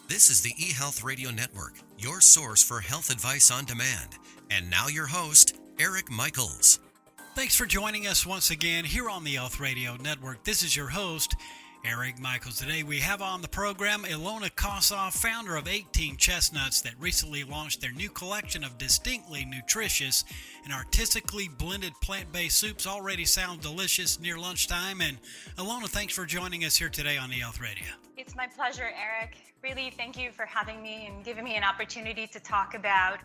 This is the eHealth Radio Network, your source for health advice on demand. And now your host, Eric Michaels. Thanks for joining us once again here on the eHealth Radio Network. This is your host, Eric Michaels. Today we have on the program Ilona Kossoff, founder of 18 Chestnuts, that recently launched their new collection of distinctly nutritious and artistically blended plant-based soups. Already sound delicious near lunchtime. And Ilona, thanks for joining us here today on eHealth Radio. It's my pleasure, Eric. Really, thank you for having me and giving me an opportunity to talk about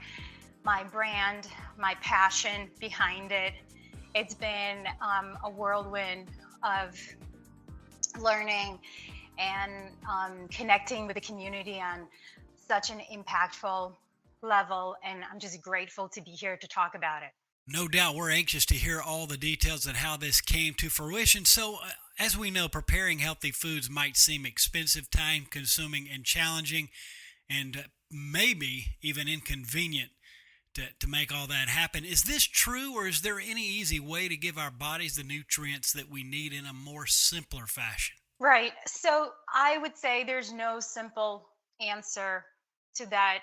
my brand, my passion behind it. It's been a whirlwind of learning and connecting with the community on such an impactful level, and I'm just grateful to be here to talk about it. No doubt we're anxious to hear all the details and how this came to fruition. So, as we know, preparing healthy foods might seem expensive, time-consuming, and challenging, and maybe even inconvenient to make all that happen. Is this true, or is there any easy way to give our bodies the nutrients that we need in a more simpler fashion? Right. So I would say there's no simple answer to that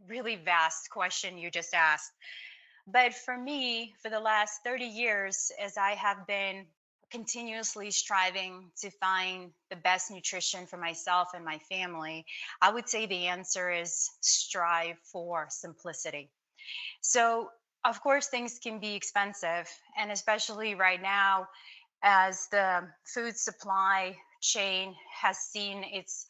really vast question you just asked. But for me, for the last 30 years, as I have been continuously striving to find the best nutrition for myself and my family, I would say the answer is strive for simplicity. So, of course, things can be expensive, and especially right now, as the food supply chain has seen its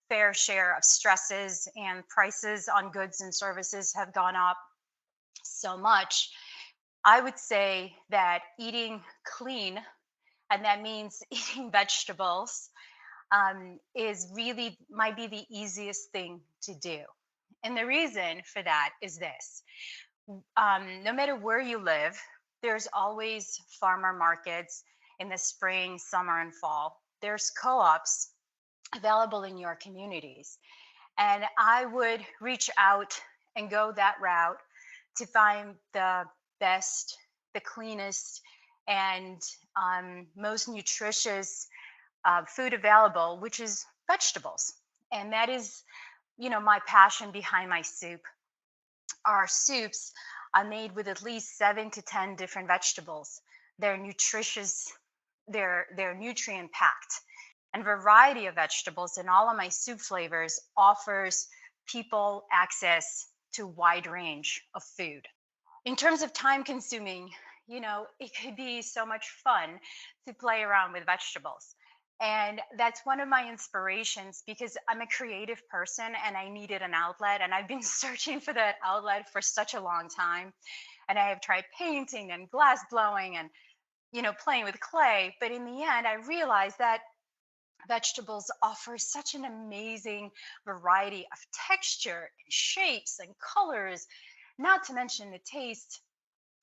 fair share of stresses and prices on goods and services have gone up so much. I would say that eating clean, and that means eating vegetables, is really might be the easiest thing to do. And the reason for that is this: no matter where you live, there's always farmer markets in the spring, summer, and fall. There's co-ops available in your communities. And I would reach out and go that route to find the best, the cleanest, and most nutritious food available, which is vegetables. And that is, my passion behind my soup. Our soups are made with at least 7 to 10 different vegetables. They're nutritious, they're nutrient packed. And variety of vegetables in all of my soup flavors offers people access to a wide range of food. In terms of time consuming, it could be so much fun to play around with vegetables. And that's one of my inspirations because I'm a creative person and I needed an outlet. And I've been searching for that outlet for such a long time. And I have tried painting and glass blowing and, playing with clay. But in the end, I realized that vegetables offer such an amazing variety of texture and shapes and colors, not to mention the taste.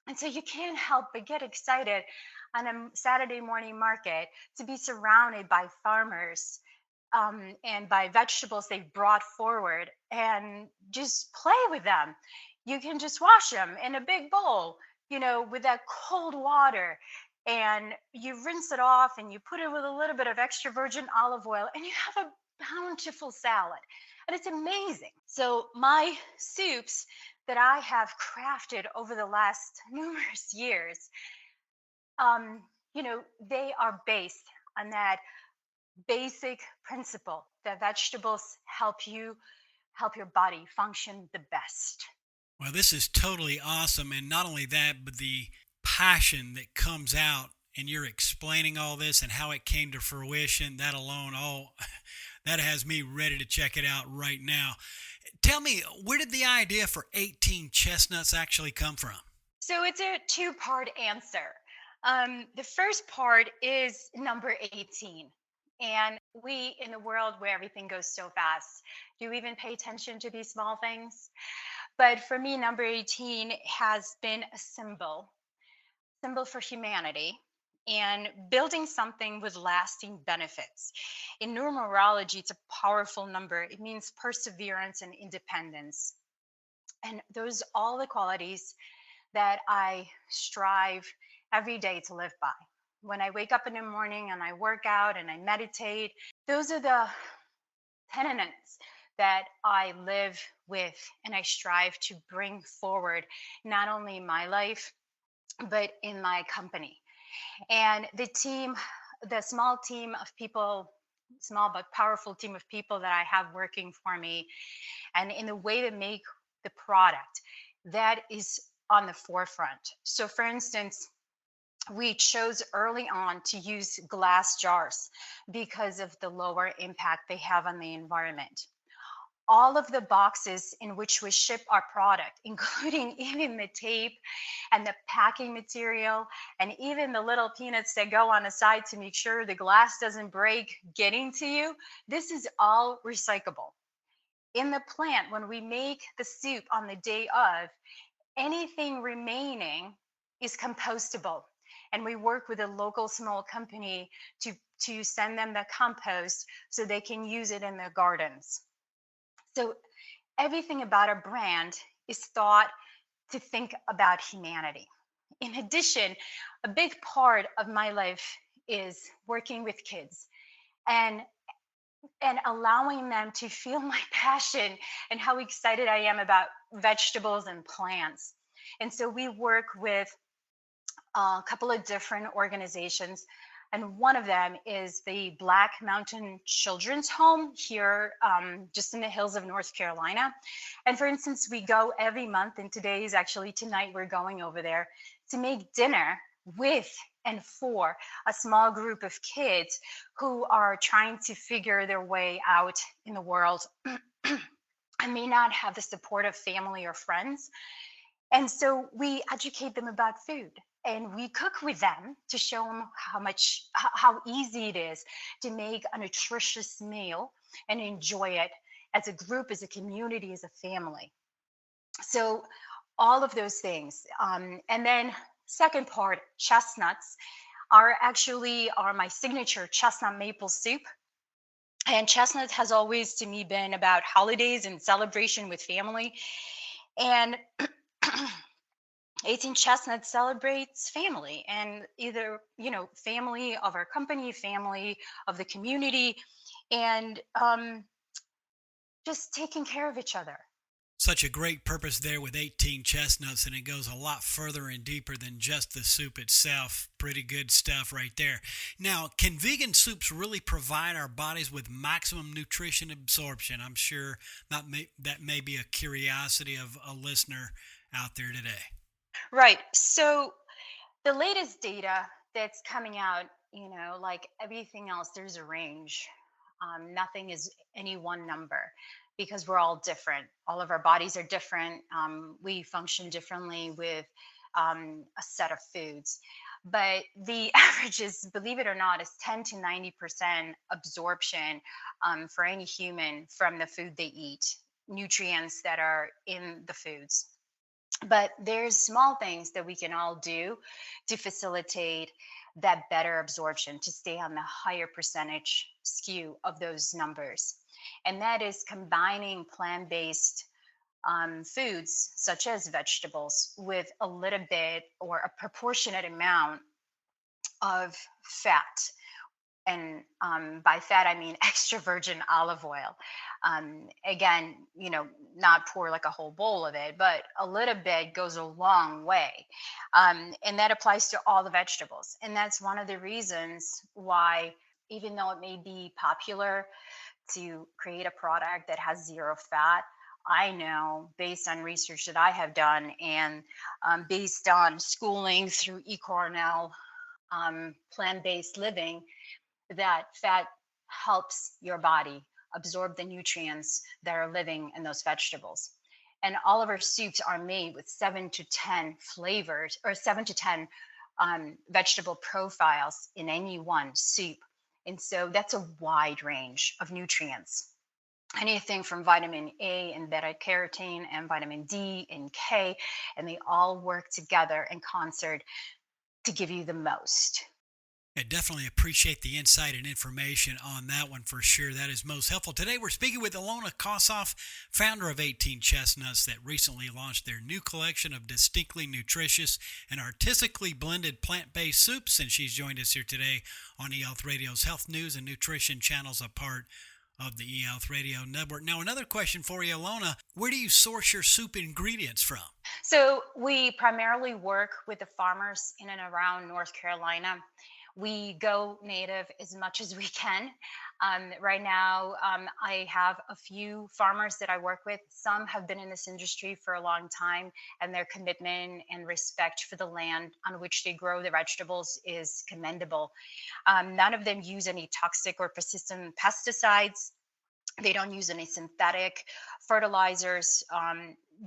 And so you can't help but get excited on a Saturday morning market to be surrounded by farmers and by vegetables they've brought forward and just play with them. You can just wash them in a big bowl, with that cold water. And you rinse it off and you put it with a little bit of extra virgin olive oil, and you have a bountiful salad. And it's amazing. So, my soups that I have crafted over the last numerous years, they are based on that basic principle that vegetables help your body function the best. Well, this is totally awesome. And not only that, but the passion that comes out and you're explaining all this and how it came to fruition, that alone, that has me ready to check it out right now. Tell me, where did the idea for 18 Chestnuts actually come from? So it's a two-part answer. The first part is number 18. And we, in a world where everything goes so fast, do we even pay attention to these small things? But for me, number 18 has been a symbol for humanity and building something with lasting benefits. In numerology, it's a powerful number. It means perseverance and independence. And those are all the qualities that I strive every day to live by. When I wake up in the morning and I work out and I meditate, those are the tenets that I live with and I strive to bring forward, not only in my life, but in my company. And the small team of people, small but powerful team of people that I have working for me, and in the way to make the product, that is on the forefront. So, for instance, we chose early on to use glass jars because of the lower impact they have on the environment. All of the boxes in which we ship our product, including even the tape and the packing material, and even the little peanuts that go on the side to make sure the glass doesn't break getting to you, this is all recyclable. In the plant, when we make the soup on the day of, anything remaining is compostable. And we work with a local small company to send them the compost so they can use it in their gardens. So everything about our brand is thought to think about humanity. In addition, a big part of my life is working with kids and allowing them to feel my passion and how excited I am about vegetables and plants. And so we work with a couple of different organizations, and one of them is the Black Mountain Children's Home here, just in the hills of North Carolina. And for instance, we go every month, and today is actually tonight, we're going over there to make dinner with and for a small group of kids who are trying to figure their way out in the world and may not have the support of family or friends. And so we educate them about food, and we cook with them to show them how easy it is to make a nutritious meal and enjoy it as a group, as a community, as a family. So all of those things. And then second part, chestnuts are my signature chestnut maple soup. And chestnuts has always to me been about holidays and celebration with family. And 18 Chestnuts celebrates family, and either, family of our company, family of the community, and just taking care of each other. Such a great purpose there with 18 chestnuts, and it goes a lot further and deeper than just the soup itself. Pretty good stuff right there. Now, can vegan soups really provide our bodies with maximum nutrition absorption? I'm sure that may be a curiosity of a listener out there today. Right. So the latest data that's coming out, like everything else, there's a range. Nothing is any one number because we're all different. All of our bodies are different. We function differently with a set of foods. But the average is, believe it or not, is 10 to 90% absorption for any human from the food they eat, nutrients that are in the foods. But there's small things that we can all do to facilitate that better absorption, to stay on the higher percentage skew of those numbers. And that is combining plant-based foods such as vegetables with a little bit or a proportionate amount of fat. And by fat, I mean extra virgin olive oil. Again, not pour like a whole bowl of it, but a little bit goes a long way. And that applies to all the vegetables. And that's one of the reasons why, even though it may be popular to create a product that has zero fat, I know based on research that I have done and based on schooling through Cornell plant-based living, that fat helps your body absorb the nutrients that are living in those vegetables. And all of our soups are made with 7 to 10 flavors, or 7 to 10 vegetable profiles in any one soup. And so that's a wide range of nutrients. Anything from vitamin A and beta carotene and vitamin D and K, and they all work together in concert to give you the most. I definitely appreciate the insight and information on that one for sure. That is most helpful. Today we're speaking with Ilona Kossoff, founder of 18 Chestnuts, that recently launched their new collection of distinctly nutritious and artistically blended plant-based soups, and she's joined us here today on eHealth Radio's Health News and Nutrition channels, a part of the eHealth Radio Network. Now, another question for you, Ilona. Where do you source your soup ingredients from? So we primarily work with the farmers in and around North Carolina. We go native as much as we can. Right now, I have a few farmers that I work with. Some have been in this industry for a long time, and their commitment and respect for the land on which they grow the vegetables is commendable. None of them use any toxic or persistent pesticides. They don't use any synthetic fertilizers.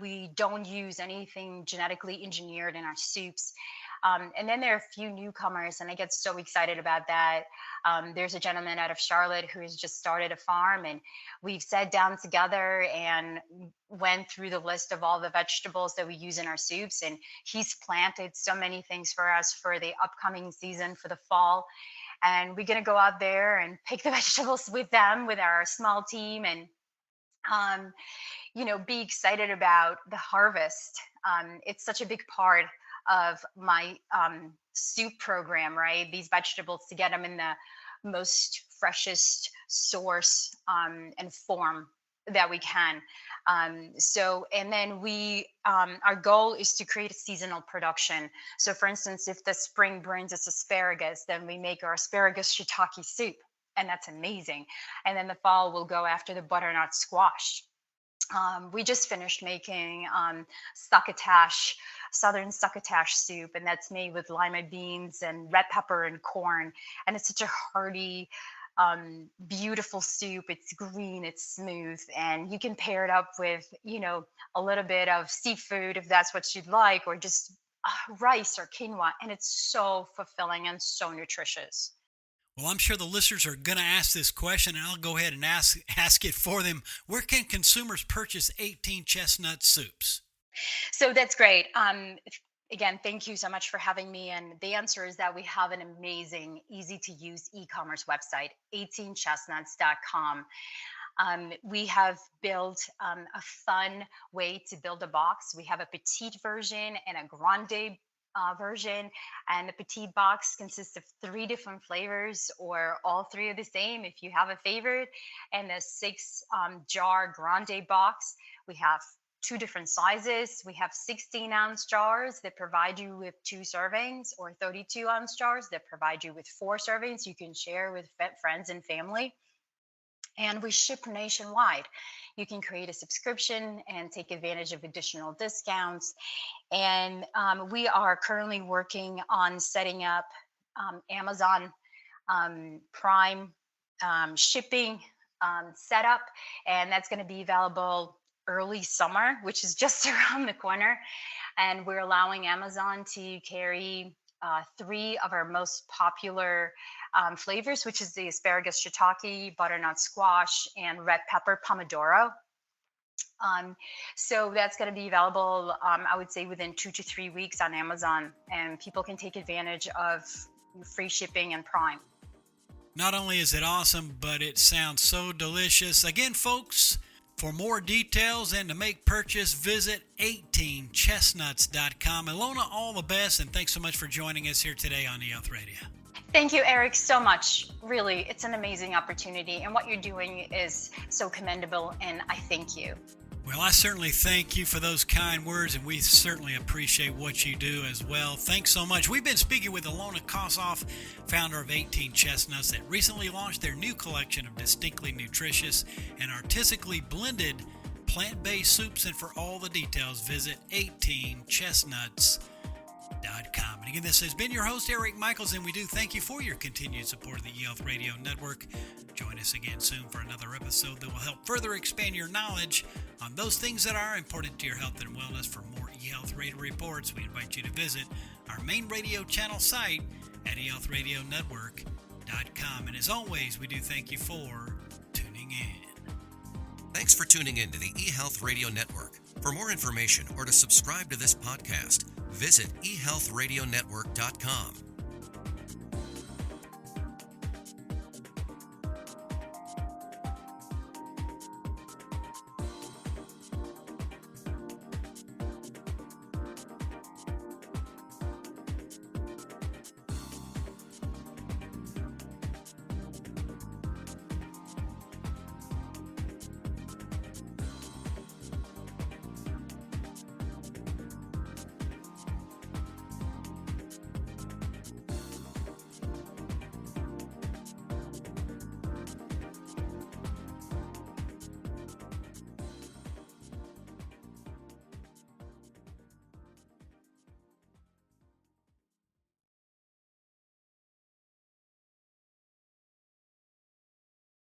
We don't use anything genetically engineered in our soups. And then there are a few newcomers, and I get so excited about that. There's a gentleman out of Charlotte who has just started a farm, and we've sat down together and went through the list of all the vegetables that we use in our soups. And he's planted so many things for us for the upcoming season for the fall. And we're going to go out there and pick the vegetables with them, with our small team, and be excited about the harvest. It's such a big part of my soup program, right? These vegetables, to get them in the most freshest source and form that we can. And then our goal is to create a seasonal production. So for instance, if the spring brings us asparagus, then we make our asparagus shiitake soup, and that's amazing. And then the fall we'll go after the butternut squash. We just finished making southern succotash soup, and that's made with lima beans and red pepper and corn. And it's such a hearty, beautiful soup. It's green, it's smooth, and you can pair it up with, a little bit of seafood if that's what you'd like, or just rice or quinoa. And it's so fulfilling and so nutritious. Well, I'm sure the listeners are going to ask this question, and I'll go ahead and ask it for them. Where can consumers purchase 18 Chestnut soups? So that's great. Again, thank you so much for having me. And the answer is that we have an amazing, easy to use e-commerce website, 18chestnuts.com. We have built a fun way to build a box. We have a petite version and a grande version, and the petite box consists of 3 different flavors, or all 3 are the same if you have a favorite. And the 6 jar grande box, we have 2 different sizes. We have 16-ounce jars that provide you with 2 servings, or 32-ounce jars that provide you with 4 servings you can share with friends and family. And we ship nationwide. You can create a subscription and take advantage of additional discounts. And we are currently working on setting up Amazon Prime shipping setup, and that's going to be available early summer, which is just around the corner. And we're allowing Amazon to carry 3 of our most popular flavors, which is the asparagus shiitake, butternut squash, and red pepper pomodoro. So that's going to be available, I would say, within 2 to 3 weeks on Amazon, and people can take advantage of free shipping and Prime. Not only is it awesome, but it sounds so delicious. Again, folks, for more details and to make purchase, visit 18chestnuts.com. Ilona, all the best, and thanks so much for joining us here today on eHealth Radio. Thank you, Eric, so much. Really, it's an amazing opportunity, and what you're doing is so commendable, and I thank you. Well, I certainly thank you for those kind words, and we certainly appreciate what you do as well. Thanks so much. We've been speaking with Ilona Kossoff, founder of 18 Chestnuts, that recently launched their new collection of distinctly nutritious and artistically blended plant-based soups. And for all the details, visit 18chestnuts.com. And again, this has been your host, Eric Michaels, and we do thank you for your continued support of the eHealth Radio Network. Join us again soon for another episode that will help further expand your knowledge on those things that are important to your health and wellness. For more eHealth Radio reports, we invite you to visit our main radio channel site at eHealthRadioNetwork.com. And as always, we do thank you for tuning in. Thanks for tuning in to the eHealth Radio Network. For more information or to subscribe to this podcast, visit eHealthRadioNetwork.com.